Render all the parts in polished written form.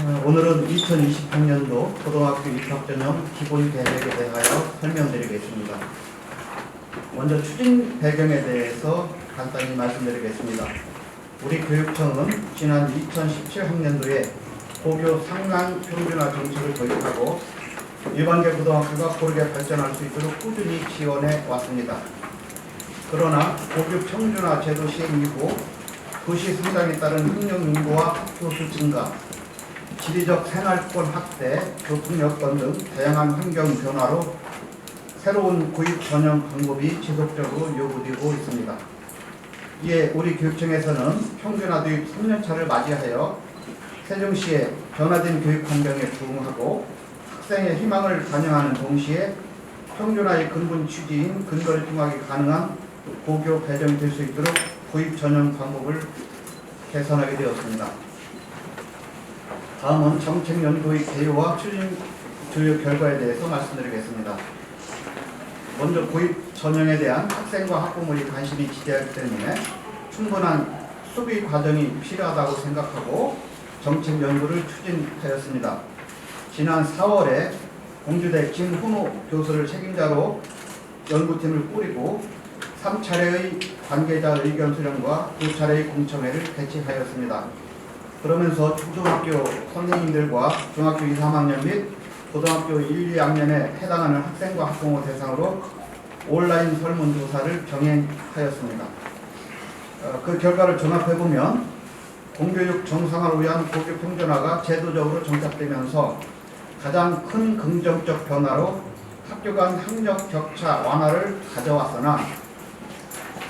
오늘은 2020학년도 고등학교 입학전형 기본 계획에 대하여 설명드리겠습니다. 먼저 추진 배경에 대해서 간단히 말씀드리겠습니다. 우리 교육청은 지난 2017학년도에 고교 상강 평준화 정책을 도입하고 일반계 고등학교가 고르게 발전할 수 있도록 꾸준히 지원해 왔습니다. 그러나 고교 평준화 제도 시행 이후 도시 성장에 따른 학령 인구와 학교 수 증가, 지리적 생활권 확대, 교통 여건 등 다양한 환경 변화로 새로운 구입 전형 방법이 지속적으로 요구되고 있습니다. 이에 우리 교육청에서는 평준화 도입 3년차를 맞이하여 세종시의 변화된 교육 환경에 부응하고 학생의 희망을 반영하는 동시에 평준화의 근본 취지인 근거리 통학이 가능한 고교 배정이 될 수 있도록 구입 전형 방법을 개선하게 되었습니다. 다음은 정책 연구의 개요와 추진 조율 결과에 대해서 말씀드리겠습니다. 먼저 구입 전형에 대한 학생과 학부모의 관심이 지대하기 때문에 충분한 수비 과정이 필요하다고 생각하고 정책 연구를 추진하였습니다. 지난 4월에 공주대 김훈호 교수를 책임자로 연구팀을 꾸리고 3차례의 관계자 의견 수렴과 2차례의 공청회를 개최하였습니다. 그러면서 초등학교 선생님들과 중학교 2, 3학년 및 고등학교 1, 2학년에 해당하는 학생과 학부모 대상으로 온라인 설문조사를 병행하였습니다. 그 결과를 종합해보면 공교육 정상화를 위한 고교 평준화가 제도적으로 정착되면서 가장 큰 긍정적 변화로 학교 간 학력 격차 완화를 가져왔으나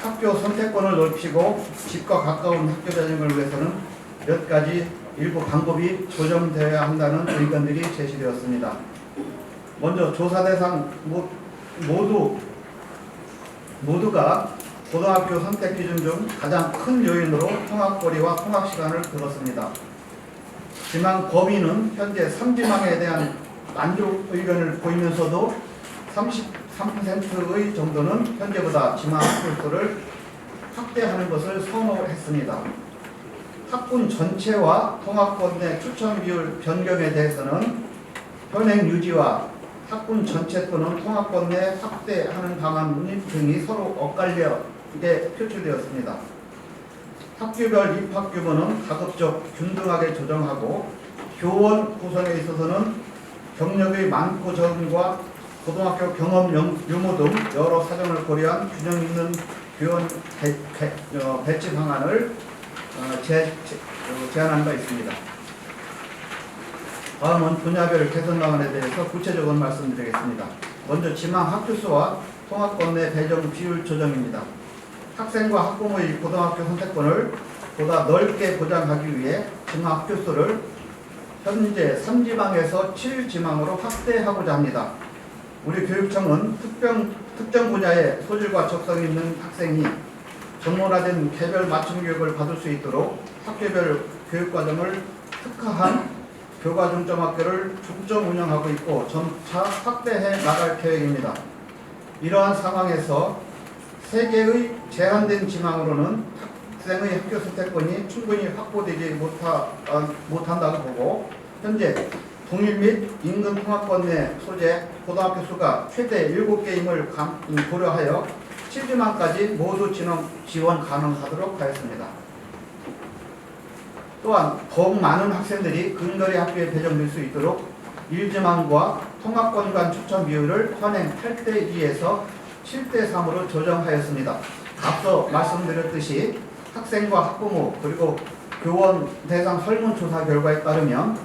학교 선택권을 넓히고 집과 가까운 학교 배정을 위해서는 몇 가지 일부 방법이 조정되어야 한다는 의견들이 제시되었습니다. 먼저 조사 대상 모두가 고등학교 선택 기준 중 가장 큰 요인으로 통학거리와 통학시간을 들었습니다. 지망 범위는 현재 3지망에 대한 만족 의견을 보이면서도 33%의 정도는 현재보다 지망 학교 수를 확대하는 것을 선호했습니다. 학군 전체와 통학권 내 추천 비율 변경에 대해서는 현행 유지와 학군 전체 또는 통학권 내 확대하는 방안 등이 서로 엇갈리게 표출되었습니다. 학교별 입학 규모는 가급적 균등하게 조정하고 교원 구성에 있어서는 경력의 많고 적음과 고등학교 경험 유무 등 여러 사정을 고려한 균형 있는 교원 배치 방안을 제안한 바 있습니다. 다음은 분야별 개선 방안에 대해서 구체적으로 말씀드리겠습니다. 먼저 지망 학교 수와 통학권 내 배정 비율 조정입니다. 학생과 학부모의 고등학교 선택권을 보다 넓게 보장하기 위해 지망 학교 수를 현재 3지망에서 7지망으로 확대하고자 합니다. 우리 교육청은 특정 분야의 소질과 적성이 있는 학생이 전문화된 개별 맞춤 교육을 받을 수 있도록 학교별 교육과정을 특화한 교과중점학교를 중점 운영하고 있고 점차 확대해 나갈 계획입니다. 이러한 상황에서 3개의 제한된 지망으로는 학생의 학교 선택권이 충분히 확보되지 못한다고 보고 현재 동일 및 인근 통학권 내 소재 고등학교 수가 최대 7개임을 고려하여 7지망까지 모두 지원 가능하도록 하였습니다. 또한 더욱 많은 학생들이 근거리 학교에 배정될 수 있도록 1지망과 통학권 간 추천 비율을 현행 8대2에서 7대3으로 조정하였습니다. 앞서 말씀드렸듯이 학생과 학부모 그리고 교원 대상 설문조사 결과에 따르면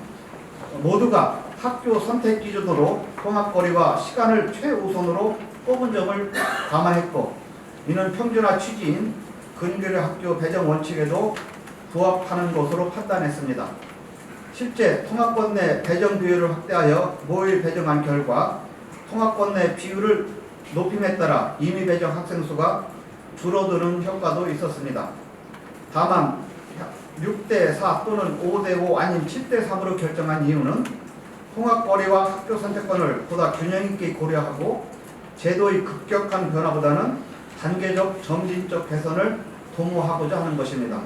모두가 학교 선택 기준으로 통학거리와 시간을 최우선으로 꼽은 점을 감안했고 이는 평준화 취지인 근거리 학교 배정 원칙에도 부합하는 것으로 판단했습니다. 실제 통학권 내 배정 비율을 확대하여 모의 배정한 결과 통학권 내 비율을 높임에 따라 임의 배정 학생 수가 줄어드는 효과도 있었습니다. 다만 6대4 또는 5대5 아닌 7대3으로 결정한 이유는 통학거리와 학교 선택권을 보다 균형 있게 고려하고 제도의 급격한 변화보다는 단계적 점진적 개선을 도모하고자 하는 것입니다.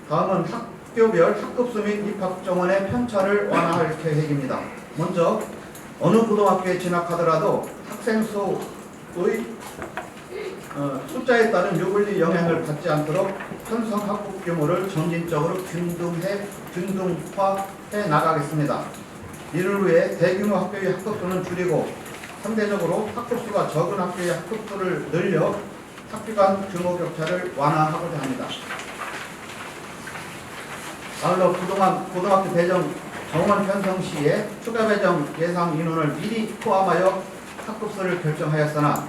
다음은 학교별 학급수 및 입학 정원의 편차를 완화할 계획입니다. 먼저 어느 고등학교에 진학하더라도 학생 수의 숫자에 따른 유불리 영향을 받지 않도록 편성 학급 규모를 점진적으로 균등화해 나가겠습니다. 이를 위해 대규모 학교의 학급수는 줄이고 상대적으로 학급수가 적은 학교의 학급수를 늘려 학교 간 규모 격차를 완화하고자 합니다. 아울러 그동안 고등학교 배정 정원 편성 시에 추가 배정 예상 인원을 미리 포함하여 학급수를 결정하였으나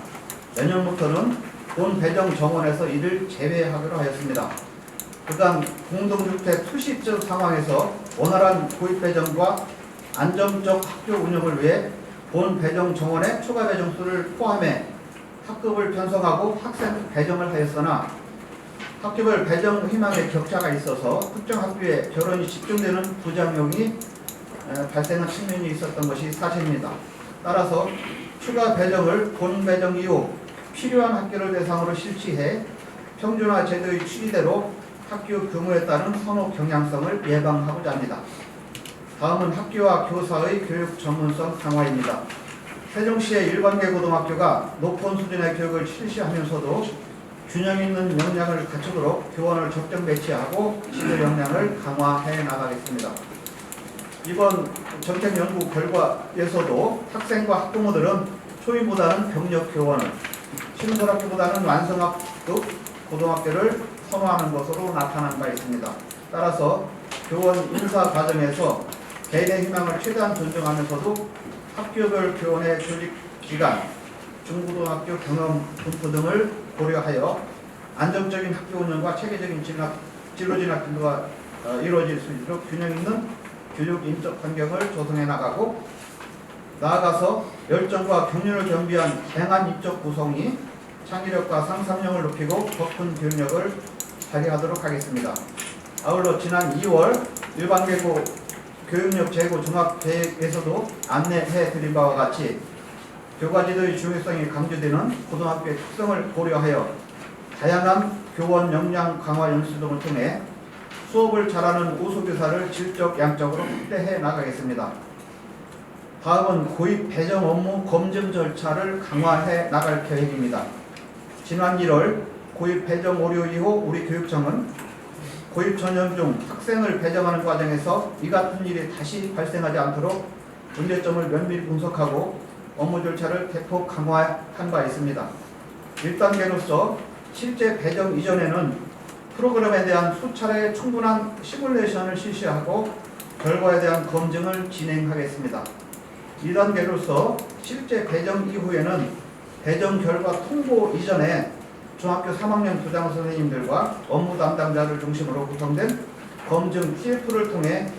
내년부터는 본 배정 정원에서 이를 제외하기로 하였습니다. 그간 공동주택 수십적 상황에서 원활한 고입 배정과 안정적 학교 운영을 위해 본 배정 정원에 추가 배정수를 포함해 학급을 편성하고 학생 배정을 하였으나 학교별 배정 희망의 격차가 있어서 특정 학교에 결혼이 집중되는 부작용이 발생한 측면이 있었던 것이 사실입니다. 따라서 추가 배정을 본 배정 이후 필요한 학교를 대상으로 실시해 평준화 제도의 취지대로 학교 규모에 따른 선호 경향성을 예방하고자 합니다. 다음은 학교와 교사의 교육 전문성 강화입니다. 세종시의 일반계 고등학교가 높은 수준의 교육을 실시하면서도 균형 있는 역량을 갖추도록 교원을 적정 배치하고 지도 역량을 강화해 나가겠습니다. 이번 정책 연구 결과에서도 학생과 학부모들은 초임보다는 병력 교원을, 신설학교보다는 완성학급 고등학교를 선호하는 것으로 나타난 바 있습니다. 따라서 교원 인사 과정에서 개인의 희망을 최대한 존중하면서도 학교별 교원의 조직 기간, 중고등학교 경험 분포 등을 고려하여 안정적인 학교 운영과 체계적인 진로 진학 등과 이루어질 수 있도록 균형 있는 교육 인적 환경을 조성해 나가고, 나아가서 열정과 경륜을 겸비한 다양한 입적 구성이 창의력과 상상력을 높이고 높은 교육력을 발휘하도록 하겠습니다. 아울러 지난 2월 일반계고 교육력 제고 종합계획에서도 안내해 드린 바와 같이 교과지도의 중요성이 강조되는 고등학교의 특성을 고려하여 다양한 교원 역량 강화 연수 등을 통해 수업을 잘하는 우수교사를 질적 양적으로 확대해 나가겠습니다. 다음은 고입 배정 업무 검증 절차를 강화해 나갈 계획입니다. 지난 1월 고입 배정 오류 이후 우리 교육청은 고입 전형 중 학생을 배정하는 과정에서 이 같은 일이 다시 발생하지 않도록 문제점을 면밀히 분석하고 업무 절차를 대폭 강화한 바 있습니다. 1단계로서 실제 배정 이전에는 프로그램에 대한 수차례 충분한 시뮬레이션을 실시하고 결과에 대한 검증을 진행하겠습니다. 2단계로서 실제 배정 이후에는 배정 결과 통보 이전에 중학교 3학년 부장 선생님들과 업무 담당자를 중심으로 구성된 검증 TF를 통해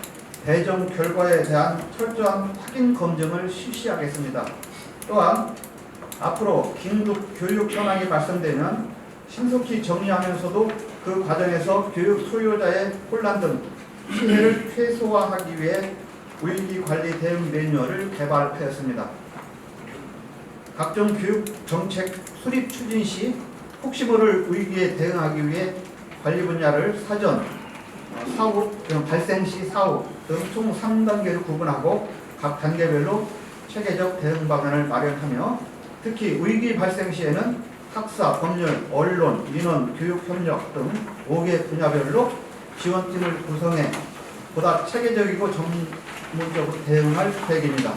배정 결과에 대한 철저한 확인 검증을 실시하겠습니다. 또한 앞으로 긴급 교육 현황이 발생되면 신속히 정리하면서도 그 과정에서 교육 소요자의 혼란 등 피해를 최소화하기 위해 위기관리 대응 매뉴얼을 개발하였습니다. 각종 교육 정책 수립 추진 시 혹시 모를 위기에 대응하기 위해 관리 분야를 사전, 사후, 발생 시 사후 등 총 3단계로 구분하고 각 단계별로 체계적 대응 방안을 마련하며 특히 위기 발생 시에는 학사, 법률, 언론, 민원, 교육협력 등 5개 분야별로 지원팀을 구성해 보다 체계적이고 전문적으로 대응할 계획입니다.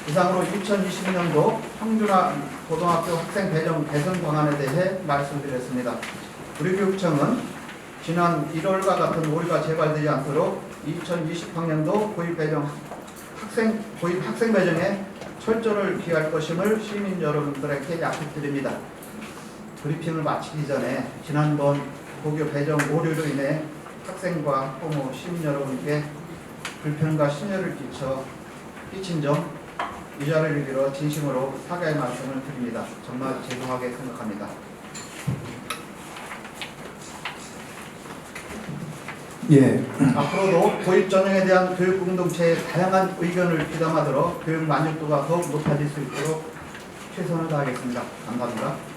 이상으로 2020년도 평준화 고등학교 학생 배정 개선 방안에 대해 말씀드렸습니다. 우리 교육청은 지난 1월과 같은 오류가 재발되지 않도록 2020학년도 고입 학생 배정에 철저를 기할 것임을 시민 여러분들에게 약속드립니다. 브리핑을 마치기 전에 지난번 고교 배정 오류로 인해 학생과 학부모, 시민 여러분께 불편과 심려를 끼친 점 이 자리를 빌어 진심으로 사과의 말씀을 드립니다. 정말 죄송하게 생각합니다. 예. 앞으로도 고입 전형에 대한 교육 공동체의 다양한 의견을 귀담아 들어 교육 만족도가 더욱 높아질 수 있도록 최선을 다하겠습니다. 감사합니다.